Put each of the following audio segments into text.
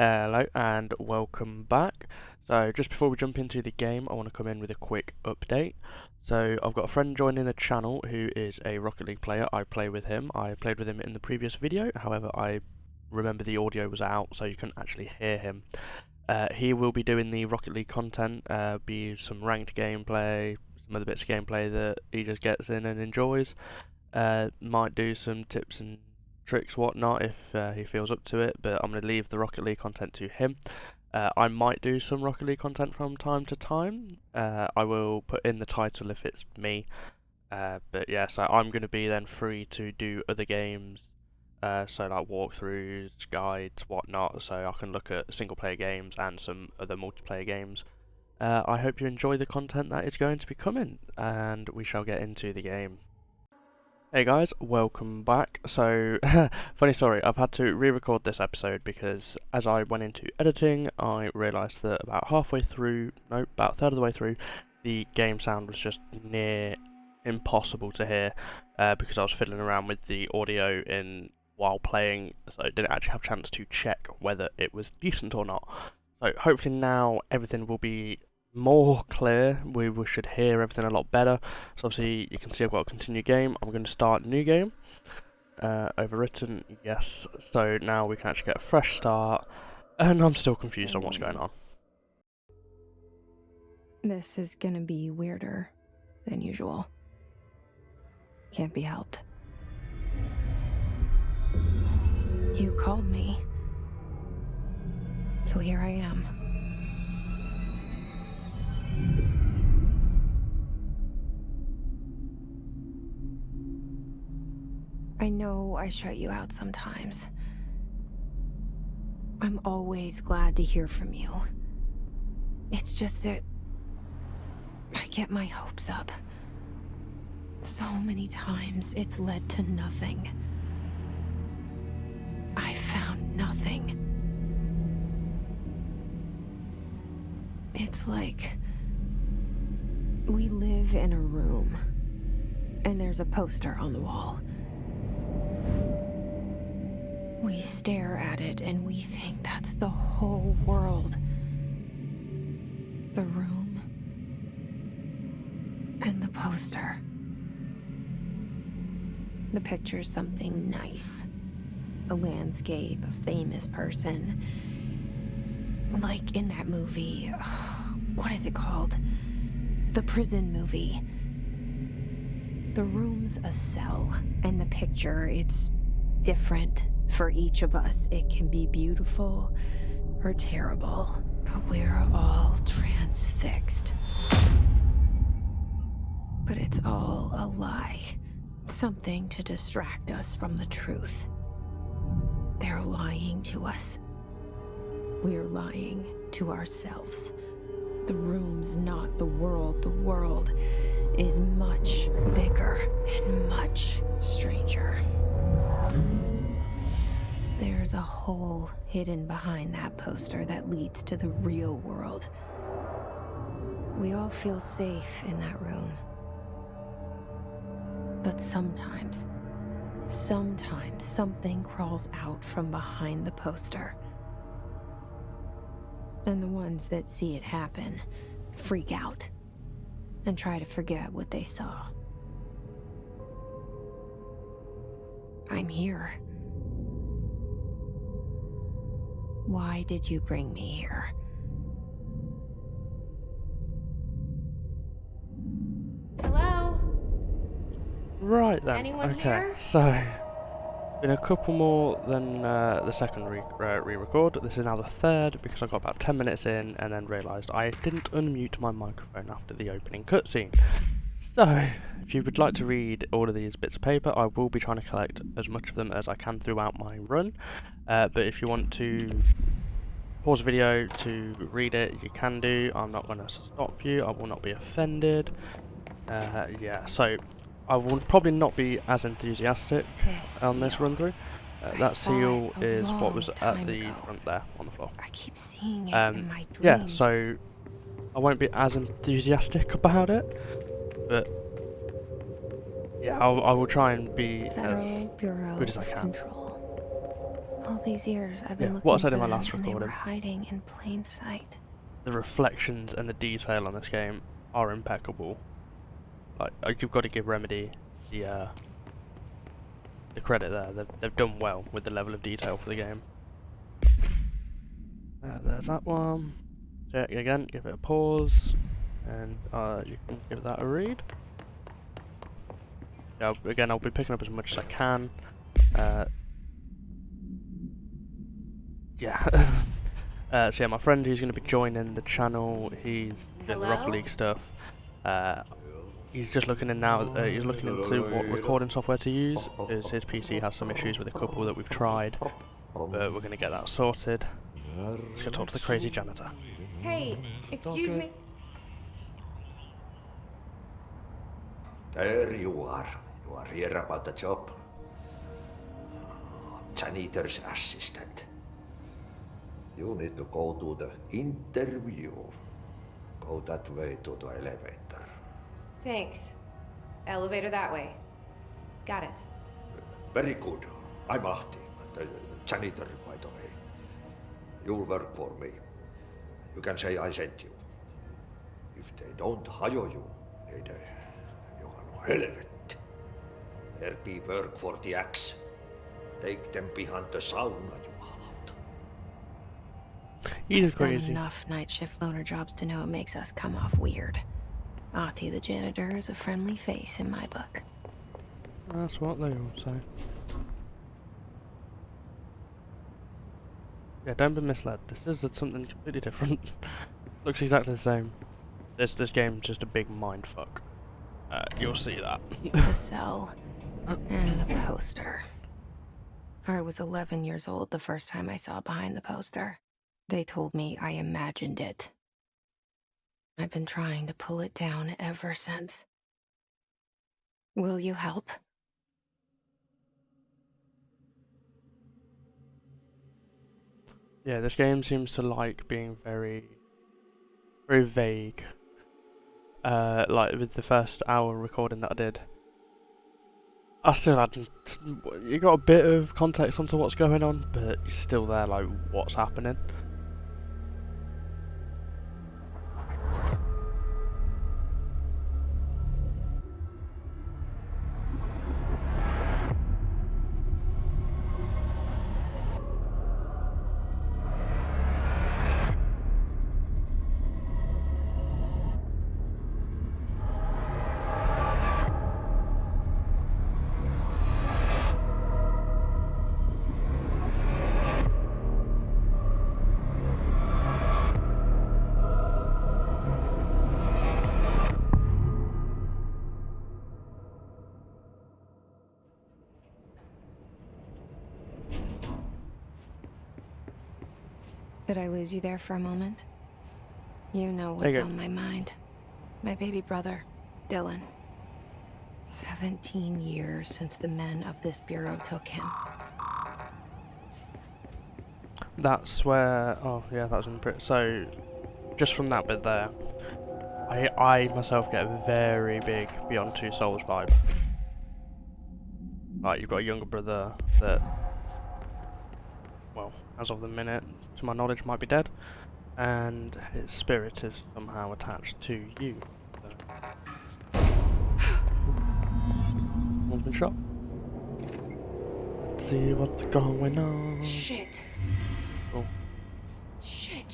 Hello and welcome back. So just before we jump into the game, I want to come in with a quick update. So I've got a friend joining the channel who is a Rocket League player. I play with him. I played with him in the previous video, however I remember the audio was out so you couldn't actually hear him. He will be doing the Rocket League content, be some ranked gameplay, some other bits of gameplay that he just gets in and enjoys. Might do some tips and tricks, whatnot, if he feels up to it, but I'm going to leave the Rocket League content to him. I might do some Rocket League content from time to time. I will put in the title if it's me. But yeah, so I'm going to be then free to do other games, so like walkthroughs, guides, whatnot, so I can look at single player games and some other multiplayer games. I hope you enjoy the content that is going to be coming, and we shall get into the game. Hey guys, welcome back. So, funny story, I've had to re-record this episode because as I went into editing, I realised that about halfway through, no, about a third of the way through, the game sound was just near impossible to hear because I was fiddling around with the audio while playing, so I didn't actually have a chance to check whether it was decent or not. So hopefully now everything will be more clear, we should hear everything a lot better. So obviously you can see I've got a continue game. I'm going to start a new game. Overwritten, yes. So now we can actually get a fresh start, and I'm still confused on what's going on. This is gonna be weirder than usual. Can't be helped. You called me, so here I am. I know I shut you out sometimes. I'm always glad to hear from you. It's just that I get my hopes up. So many times it's led to nothing. I found nothing. It's like we live in a room, and there's a poster on the wall. We stare at it and we think that's the whole world. The room and the poster. The picture's something nice. A landscape, a famous person. Like in that movie, what is it called? The prison movie. The room's a cell, and the picture, it's different for each of us. It can be beautiful or terrible, but we're all transfixed. But it's all a lie. Something to distract us from the truth. They're lying to us. We're lying to ourselves. The room's not the world. The world is much bigger and much stranger. There's a hole hidden behind that poster that leads to the real world. We all feel safe in that room. But sometimes something crawls out from behind the poster. And the ones that see it happen freak out and try to forget what they saw. I'm here. Why did you bring me here? Hello? Right then, Anyone okay, here? so been a couple more than the second re-record. This is now the third because I got about 10 minutes in and then realised I didn't unmute my microphone after the opening cutscene. So, if you would like to read all of these bits of paper, I will be trying to collect as much of them as I can throughout my run. But if you want to pause the video to read it, you can do. I'm not going to stop you. I will not be offended. Yeah, so I will probably not be as enthusiastic on this run through. That seal is what was at the front there on the floor. I keep seeing it in my dreams. Yeah, so I won't be as enthusiastic about it, but yeah, I will try and be as good as I can. Control. All these years I've been Yeah, looking what I said for in my them, last and they were recording. hiding in plain sight. The reflections and the detail on this game are impeccable. Like, you've got to give Remedy the credit there. They've done well with the level of detail for the game. There's that one. Check again, give it a pause, and you can give that a read. Yeah, again, I'll be picking up as much as I can. Yeah. So yeah, my friend who's going to be joining the channel, he's doing the Rocket League stuff. He's just looking in now. He's looking into what recording software to use, as his PC has some issues with a couple that we've tried. But we're going to get that sorted. Let's go talk to the crazy janitor. Hey, excuse me. There you are. You are here about the job. Janitor's assistant. You need to go to the interview. Go that way to the elevator. Thanks. Elevator that way. Got it. Very good. I'm Ahti, the janitor, by the way. You'll work for me. You can say I sent you. If they don't hire you, niin Johan on helvet. There be work for the axe. Take them behind the sauna, jumalauta. He's I've done crazy. enough night shift loner jobs to know it makes us come off weird. Ahti the janitor is a friendly face in my book. That's what they all say. Yeah, don't be misled. This is something completely different. Looks exactly the same. This game's just a big mindfuck. You'll see that. The cell and the poster. I was 11 years old the first time I saw behind the poster. They told me I imagined it. I've been trying to pull it down ever since. Will you help? Yeah, this game seems to like being very vague. Like with the first hour recording that I did, I still hadn't. You got a bit of context onto what's going on, but you're still there, like, what's happening? Did I lose you there for a moment? You know There what's you go. on my mind. My baby brother, Dylan. 17 years since the men of this bureau took him. That's where. Oh yeah, that was in Brit. So, just from that bit there, I myself get a very big Beyond Two Souls vibe. Like, you've got a younger brother that, well, as of the minute, to my knowledge, might be dead, and his spirit is somehow attached to you. So. One's been shot. Let's see what's going on. Shit. Oh. Shit.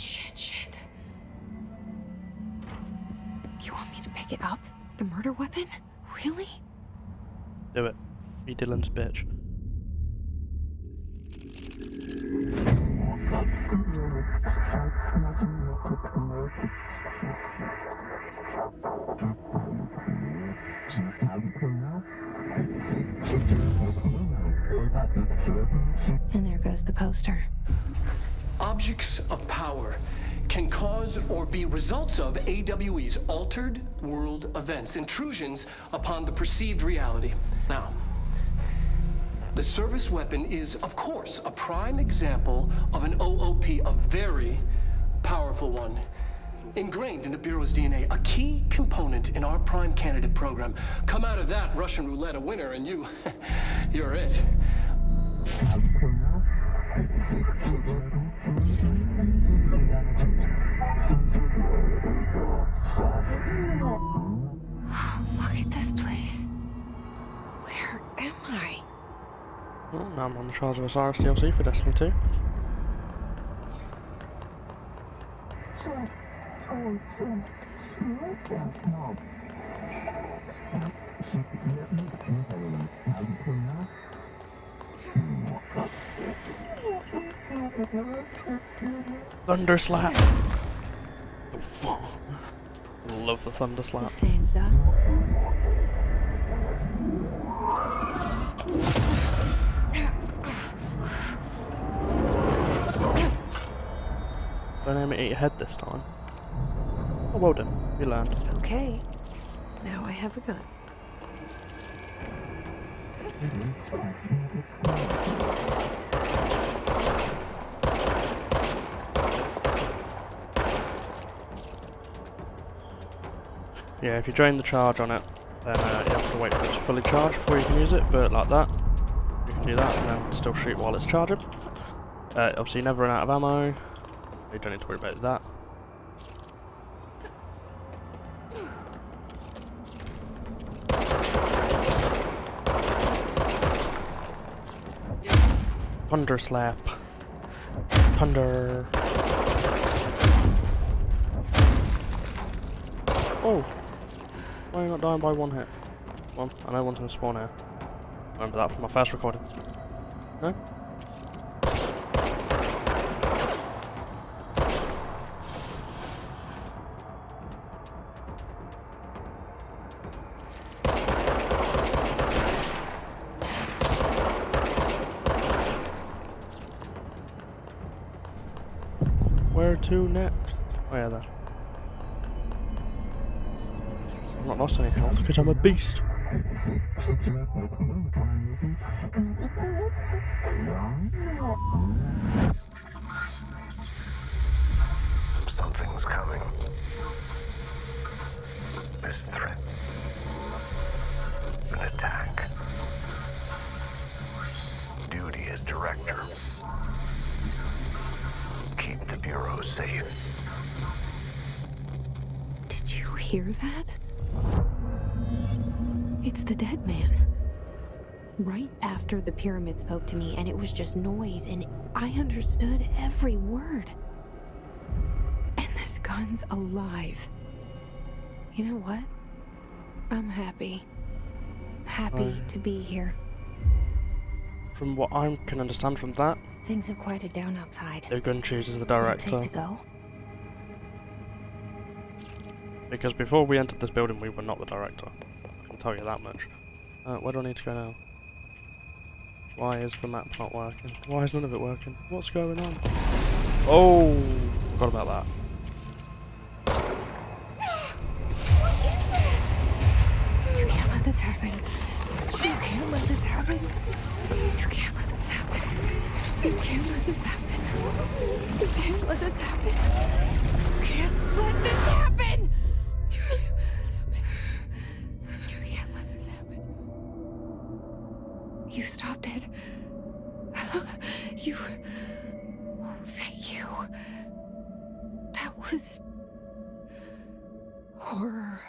You want me to pick it up? The murder weapon? Really? Do it. Be Dylan's bitch. And there goes the poster. Objects of power can cause or be results of AWE's altered world events, intrusions upon the perceived reality. Now, the service weapon is, of course, a prime example of an OOP, a very powerful one. Ingrained in the Bureau's DNA, a key component in our prime candidate program. Come out of that Russian roulette a winner and you're it. on the Trials of Osiris DLC for Destiny 2. Thunder slap! Oh, love the thunder slap. The same gun. Don't aim it at your head this time. Oh, well done. You learned. Okay. Now I have a gun. Yeah, if you drain the charge on it, then you have to wait for it to fully charge before you can use it, but like that, you can do that and then still shoot while it's charging. Obviously you never run out of ammo, you don't need to worry about that. Thunder slap. Thunder. Oh! Why are you not dying by one hit? Well, I know one's gonna spawn here. Remember that from my first recording. No? Where to next? Oh yeah, there. I've not lost any health because I'm a beast. Something's coming. This threat. An attack. Duty as director. Keep the Bureau safe. Did you hear that? It's the dead man. Right after the pyramid spoke to me, and it was just noise, and I understood every word. And this gun's alive. You know what? I'm happy. Happy to be here. From what I can understand from that, Things have quieted down outside. the gun chooses the Is it director. safe to go? Because before we entered this building, we were not the director. I can tell you that much. Where do I need to go now? Why is the map not working? Why is none of it working? What's going on? Oh, forgot about that. You can't let this happen. You can't let this happen. You can't let this happen. You can't let this happen. You can't let this happen. You can't let this happen. You can't let this happen. You can't let this happen. You stopped it. You. Oh, thank you. That was horror.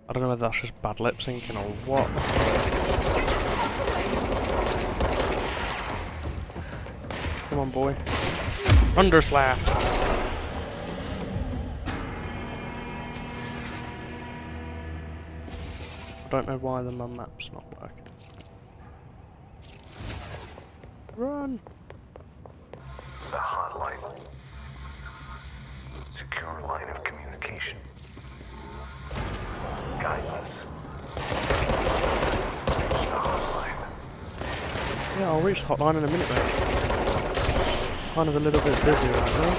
I don't know whether that's just bad lip syncing or what. Come on, boy. Thunder slap! I don't know why the map's not working. Run! The hotline. Secure line of communication. Guide us. Reach the hotline. Yeah, I'll reach the hotline in a minute, mate. Kind of a little bit busy right now.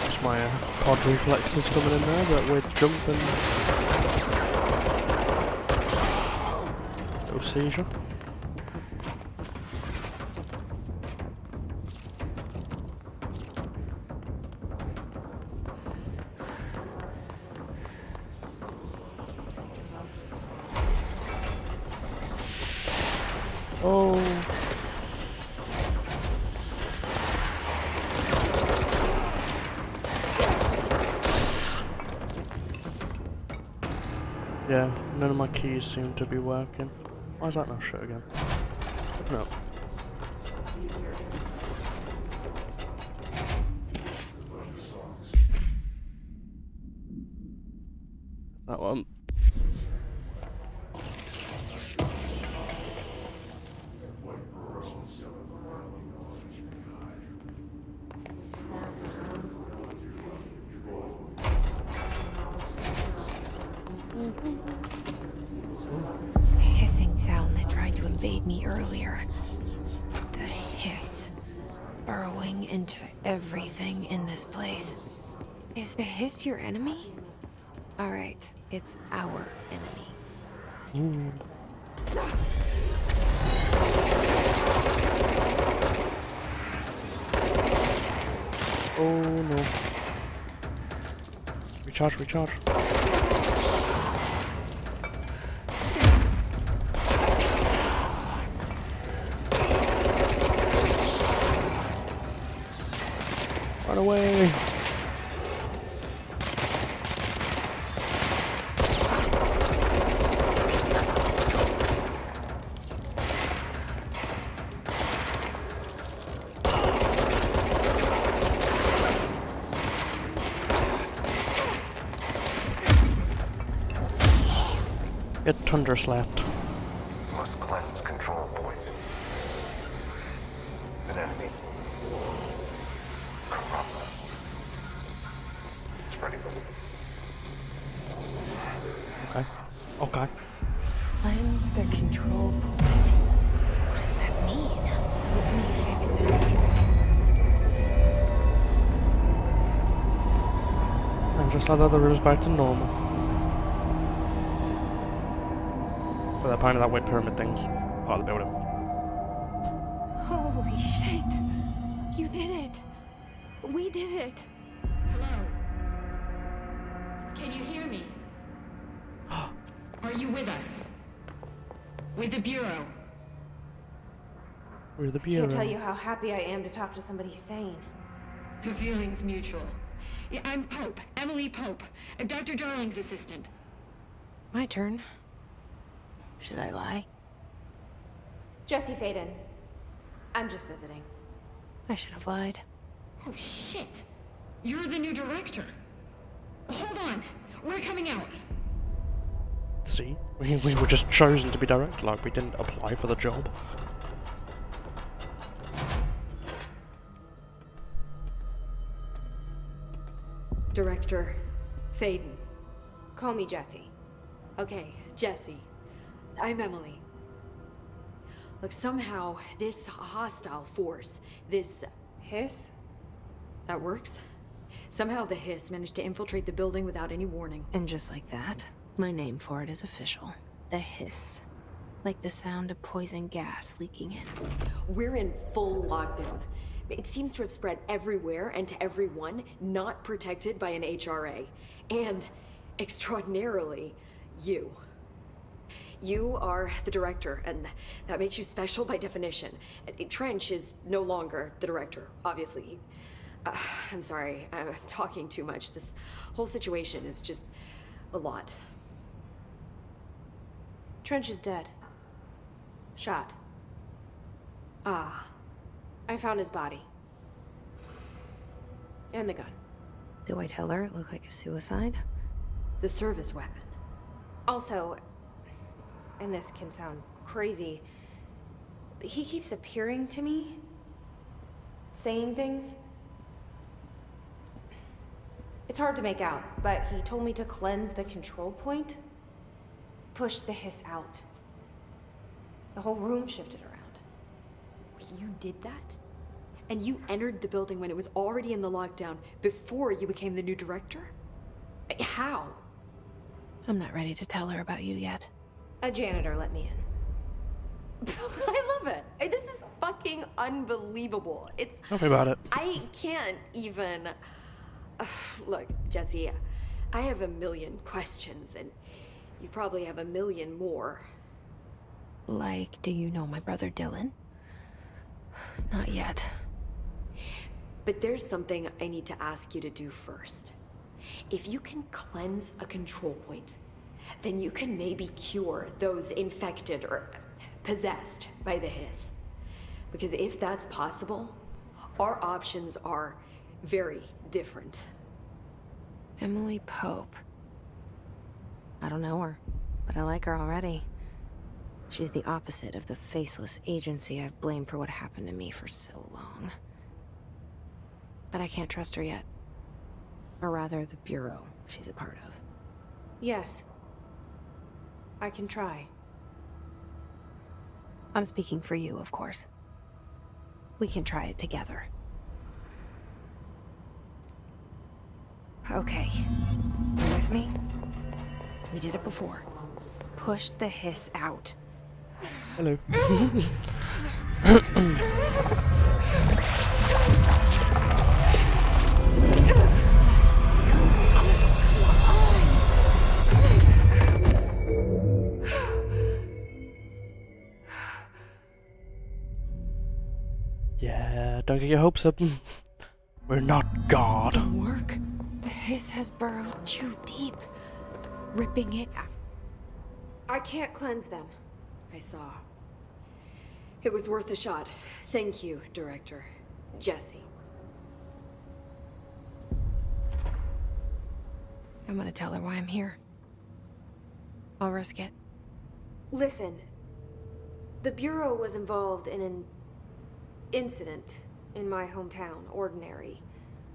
Just my quad reflexes coming in there, but we're jumping. Little seizure. Oh. None of my keys seem to be working. Why is that not shut again? Open up. That one. The hissing sound that tried to invade me earlier. The hiss. Burrowing into everything in this place. Is the hiss your enemy? Alright, it's our enemy. Oh no. Recharge, recharge. Run away. Get thunder slapped. Must cleanse control points. An enemy. Corrupt. Spreading them. Okay. Okay. Cleanse the control point. What does that mean? Let me fix it. And just like that, the river's back to normal. So that apparently that weird pyramid thing's part of the building. Holy shit! You did it! We did it! Hello? Can you hear me? Are you with us? With the Bureau? We're the bureau. Can't tell you how happy I am to talk to somebody sane. The feeling's mutual. Yeah, I'm Pope, Emily Pope, Dr. Darling's assistant. My turn. Should I lie? Jesse Faden. I'm just visiting. I should have lied. Oh, shit. You're the new director. Hold on. We're coming out. See? We were just chosen to be director, like we didn't apply for the job. Director Faden. Call me Jesse. Okay, Jesse. I'm Emily. Look, somehow this hostile force, this... Hiss? that works? Somehow the hiss managed to infiltrate the building without any warning. And just like that, my name for it is official. The hiss. Like the sound of poison gas leaking in. We're in full lockdown. It seems to have spread everywhere and to everyone not protected by an HRA. And, extraordinarily, you. You are the director, and that makes you special by definition. Trench is no longer the director, obviously. I'm sorry, I'm talking too much. This whole situation is just a lot. Trench is dead. Shot. Ah, I found his body. And the gun. Do I tell her it looked like a suicide? the service weapon. Also, and this can sound crazy, but he keeps appearing to me, saying things. It's hard to make out, but he told me to cleanse the control point, push the hiss out. The whole room shifted around. You did that? And you entered the building when it was already in the lockdown before you became the new director? How? I'm not ready to tell her about you yet. A janitor let me in. I love it. This is fucking unbelievable. It's... Tell me about it. I can't even... Look, Jesse, I have a million questions, and you probably have a million more. Like, do you know my brother Dylan? Not yet. But there's something I need to ask you to do first. If you can cleanse a control point, then you can maybe cure those infected or possessed by the hiss. Because if that's possible, our options are very different. Emily Pope. I don't know her, but I like her already. She's the opposite of the faceless agency I've blamed for what happened to me for so long. But I can't trust her yet. Or rather, the Bureau she's a part of. Yes. I can try. I'm speaking for you, of course. We can try it together. Okay. You with me? We did it before. Push the hiss out. Hello. Yeah, don't get your hopes up. We're not God. Didn't work. The hiss has burrowed too deep, ripping it out. I can't cleanse them. I saw. It was worth a shot. Thank you, Director. Jesse. I'm gonna tell her why I'm here. I'll risk it. Listen. The Bureau was involved in an incident in my hometown, Ordinary,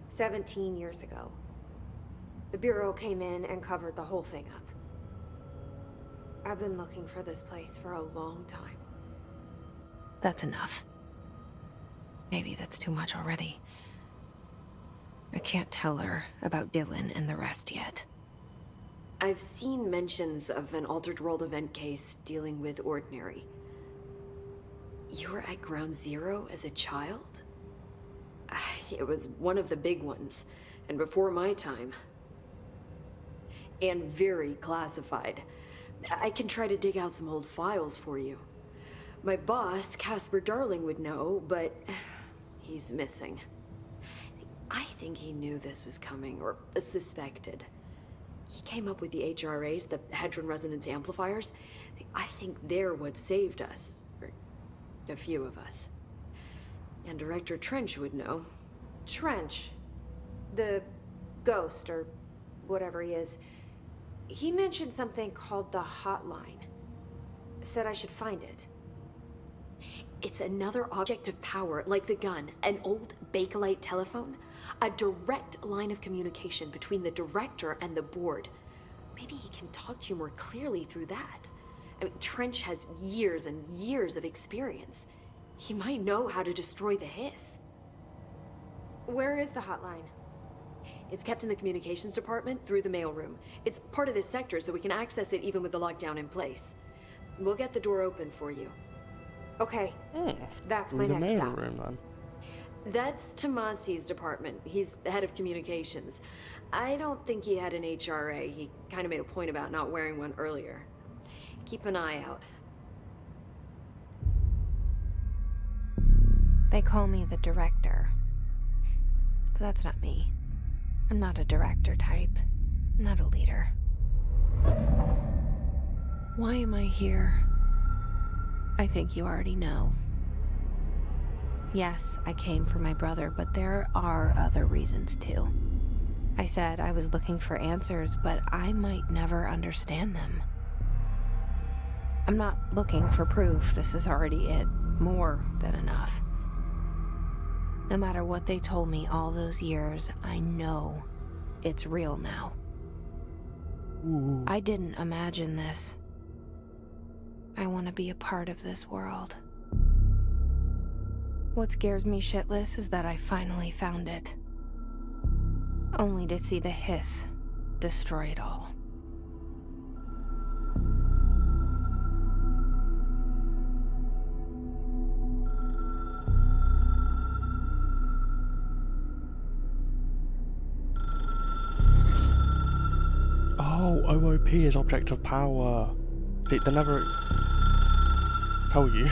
17 years ago. The Bureau came in and covered the whole thing up. I've been looking for this place for a long time. That's enough. Maybe that's too much already. I can't tell her about Dylan and the rest yet. I've seen mentions of an Altered World event case dealing with Ordinary. You were at Ground Zero as a child? It was one of the big ones, and before my time. And very classified. I can try to dig out some old files for you. My boss, Casper Darling, would know, but he's missing. I think he knew this was coming, or suspected. He came up with the HRAs, the Hadron Resonance Amplifiers. I think they're what saved us. Or a few of us. And Director Trench would know. Trench? The ghost, or whatever he is. He mentioned something called the Hotline. Said I should find it. It's another object of power, like the gun, an old Bakelite telephone. A direct line of communication between the director and the board. Maybe he can talk to you more clearly through that. I mean, Trench has years and years of experience. He might know how to destroy the hiss. Where is the hotline? It's kept in the communications department through the mailroom. It's part of this sector, so we can access it even with the lockdown in place. We'll get the door open for you. Okay, that's my next stop. Room, then. That's Tomasi's department. He's the head of communications. I don't think he had an HRA. He kind of made a point about not wearing one earlier. Keep an eye out. They call me the director. But that's not me. I'm not a director type. I'm not a leader. Why am I here? I think you already know. Yes, I came for my brother, but there are other reasons too. I said I was looking for answers, but I might never understand them. I'm not looking for proof. This is already it. More than enough. No matter what they told me all those years, I know it's real now. Ooh. I didn't imagine this. I want to be a part of this world. What scares me shitless is that I finally found it. Only to see the hiss destroy it all. Oh, OOP is object of power. They never tell you.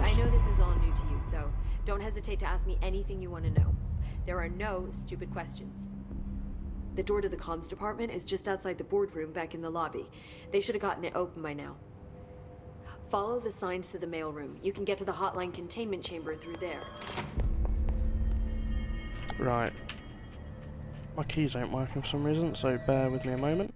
I know this is all new to you, so don't hesitate to ask me anything you want to know. There are no stupid questions. The door to the comms department is just outside the boardroom back in the lobby. They should have gotten it open by now. Follow the signs to the mailroom. You can get to the hotline containment chamber through there. Right. My keys ain't working for some reason, so bear with me a moment.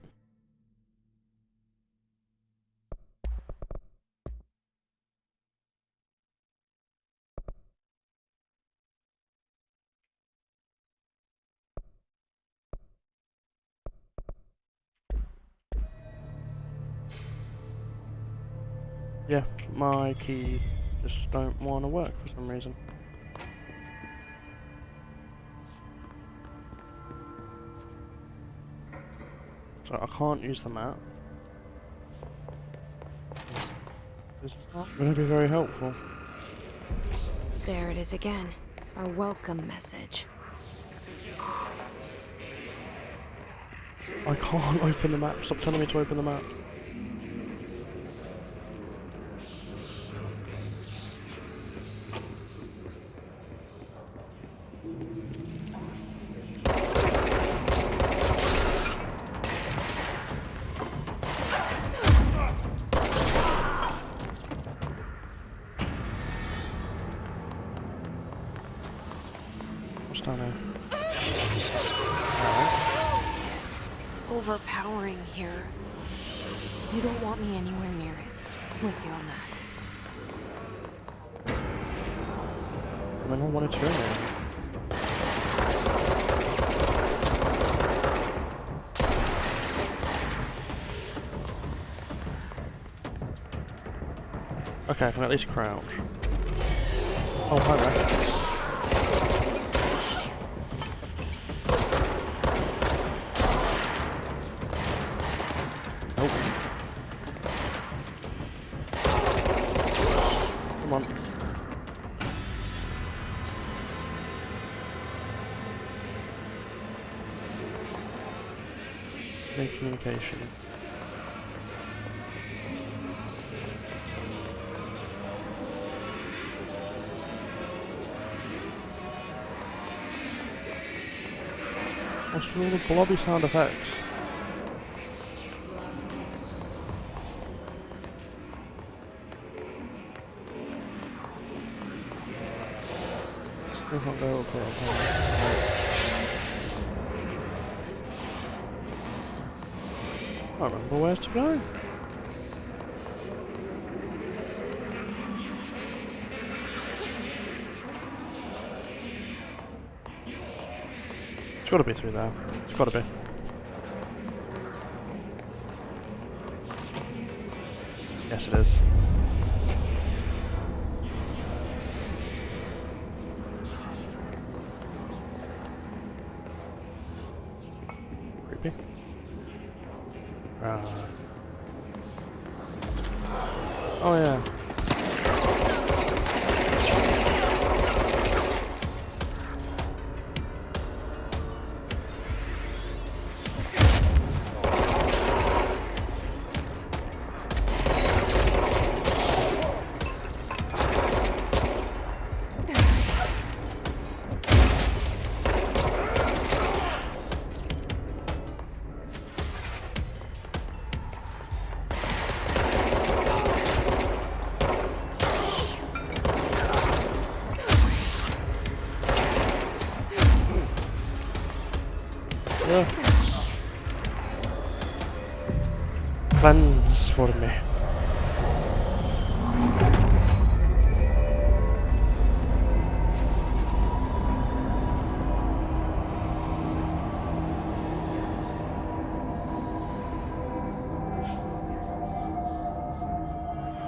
Yeah, my keys just don't want to work for some reason. So I can't use the map. It's not going to be very helpful. There it is again. Our welcome message. I can't open the map. Stop telling me to open the map. What's down here? Yes, it's overpowering here. You don't want me anywhere near it. I'm with you on that. I mean, I wanted to go there. Okay, I can at least crouch. Oh, hi there. Come on. Make communication. What's with all the blobby sound effects? Still can't go up I don't remember where to go. It's gotta be through there. It's gotta be. Yes, it is. Creepy. Oh yeah. Plans for me.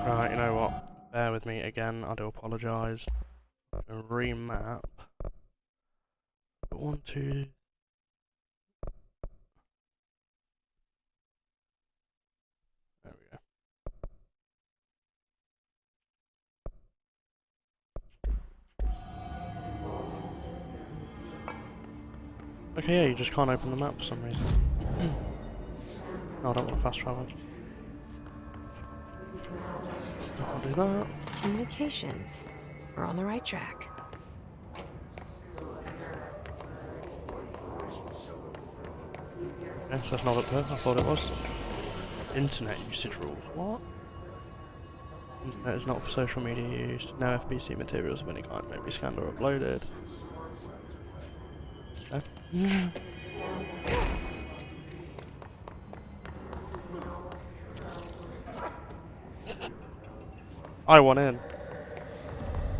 Right, you know what? Bear with me again, I do apologise. Remap. 1, 2. There we go. Okay, yeah, you just can't open the map for some reason. No, I don't want to fast travel. I'll do that. Communications. We're on the right track. Yes, that's not it. I thought it was. Internet usage rules. What? Internet is not for social media use. No FBC materials of any kind may be scanned or uploaded. No? I want in.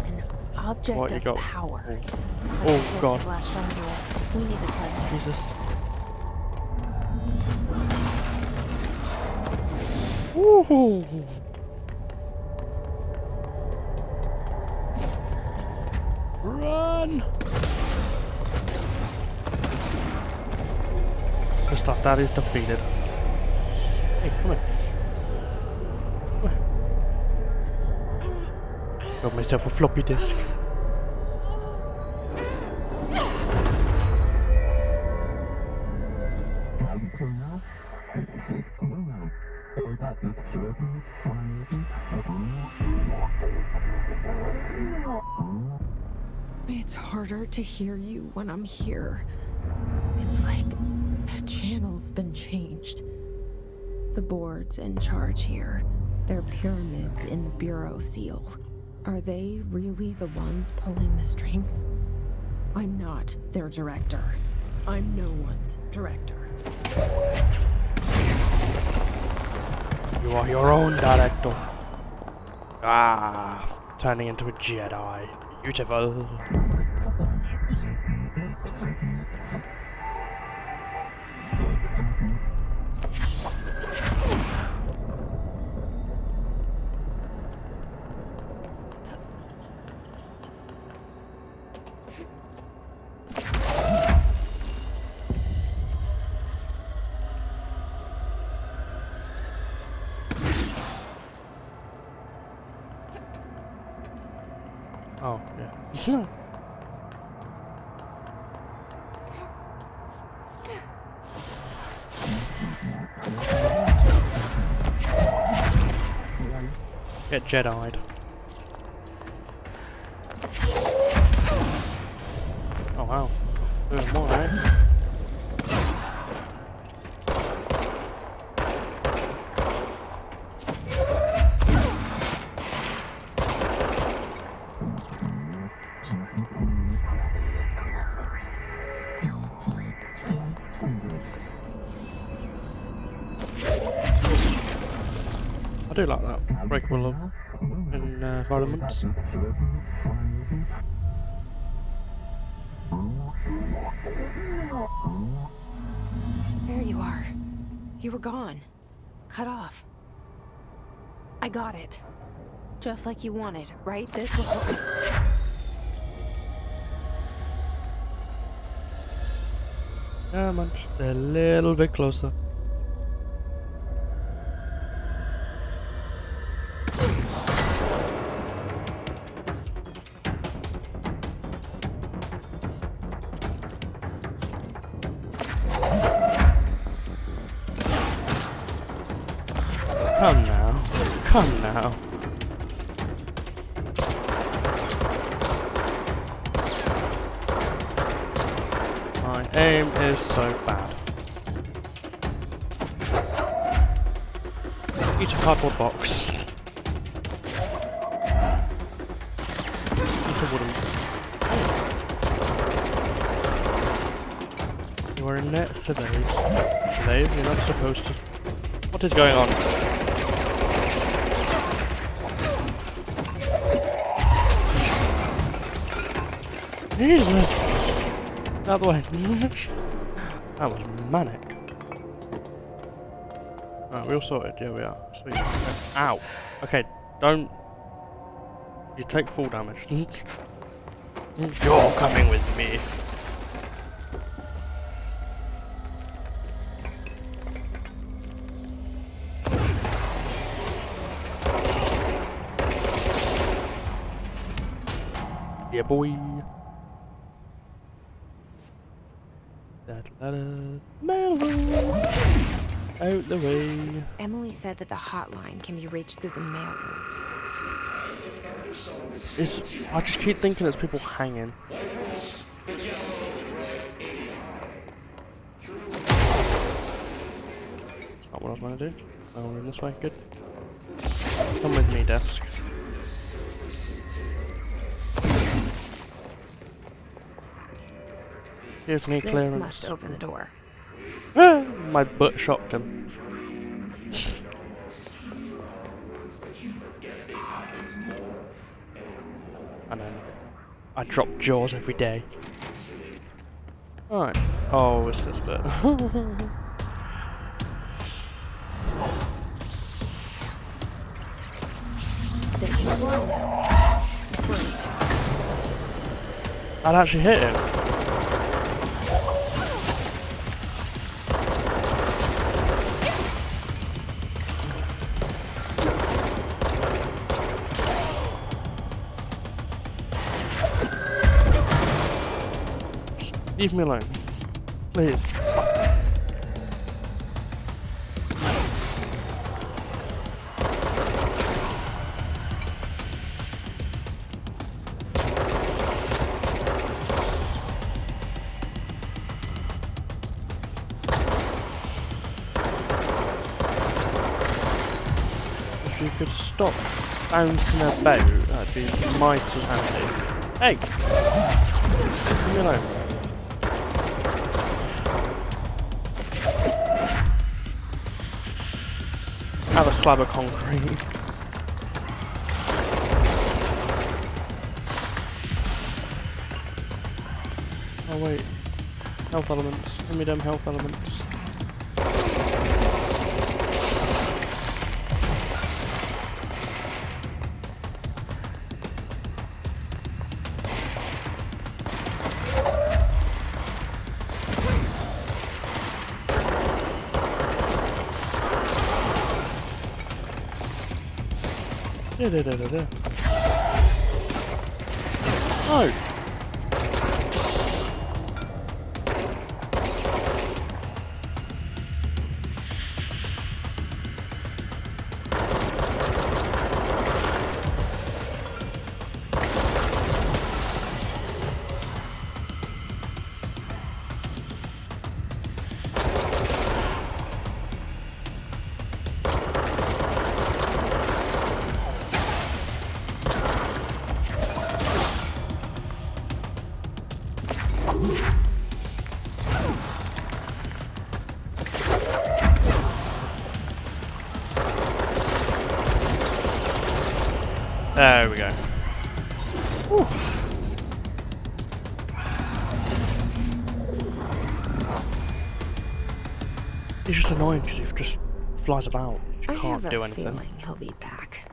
An object What you of got? power. Oh, Looks like oh a twist God. flashed onto it. We need to cleanse it. Jesus. Woohoo! Run! The stuff that is defeated. Hey, come on. Got myself a floppy disk. It's harder to hear you when I'm here. It's like the channel's been changed. The board's in charge here. They're pyramids in the Bureau seal. Are they really the ones pulling the strings? I'm not their director. I'm no one's director. You are your own director. Ah, turning into a Jedi. Beautiful. Oh, yeah. Get Jedi'd. Oh wow. Doing more, right? I do like that. Breakable love in environments. There you are. You were gone. Cut off. I got it. Just like you wanted, right? This will help me. Come on, just a little bit closer. Come now. Come now. My aim is so bad. Eat a cardboard box. Eat a wooden. You are a net slave. Slave, you're not supposed to. What is going on? Jesus! Out the way. That was manic. Right, we all sorted. Yeah, we are. Sweet. Okay. Ow. Okay, don't. You take full damage. You're coming with me. Yeah, boy. Out the way. Emily said that the hotline can be reached through the mailroom. I just keep thinking it's people hanging. Not what I was going to do. Oh, we're in this way, good. Come with me, desk. Give me This clearance. must open the door. Ah, my butt shocked him. And then I drop Jaws every day. Alright. Oh, it's this bit. They can fly now. Great. I'd actually hit him. Leave me alone. Please. If you could stop bouncing about, that'd be mighty handy. Hey! Leave me alone. Have a slab of concrete. Oh wait. Health elements. Give me them health elements. Da-da-da-da-da. No! There we go. Whew. He's just annoying because he just flies about. You can't do anything. I have a feeling he'll be back.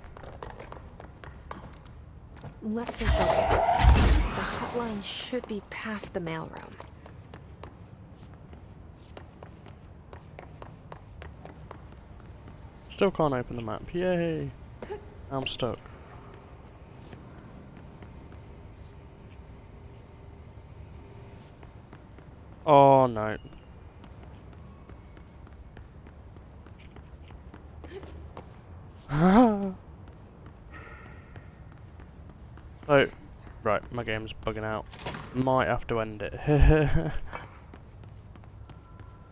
Let's stay focused. The hotline should be past the mailroom. Still can't open the map. Yay! I'm stuck. Oh no. Oh, right, my game's bugging out. Might have to end it.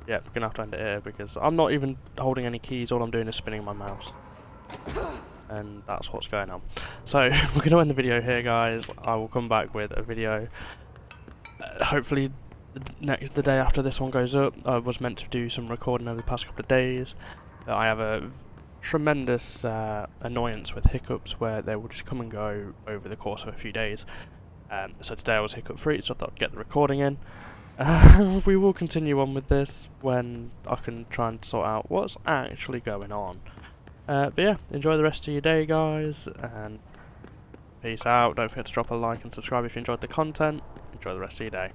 Yeah, gonna have to end it here because I'm not even holding any keys, all I'm doing is spinning my mouse. And that's what's going on. So, we're gonna end the video here, guys. I will come back with a video. Hopefully, the day after this one goes up. I was meant to do some recording over the past couple of days. I have a tremendous annoyance with hiccups where they will just come and go over the course of a few days. So today I was hiccup free, so I thought I'd get the recording in. We will continue on with this when I can try and sort out what's actually going on. But yeah, enjoy the rest of your day, guys, and peace out. Don't forget to drop a like and subscribe if you enjoyed the content. Enjoy the rest of your day.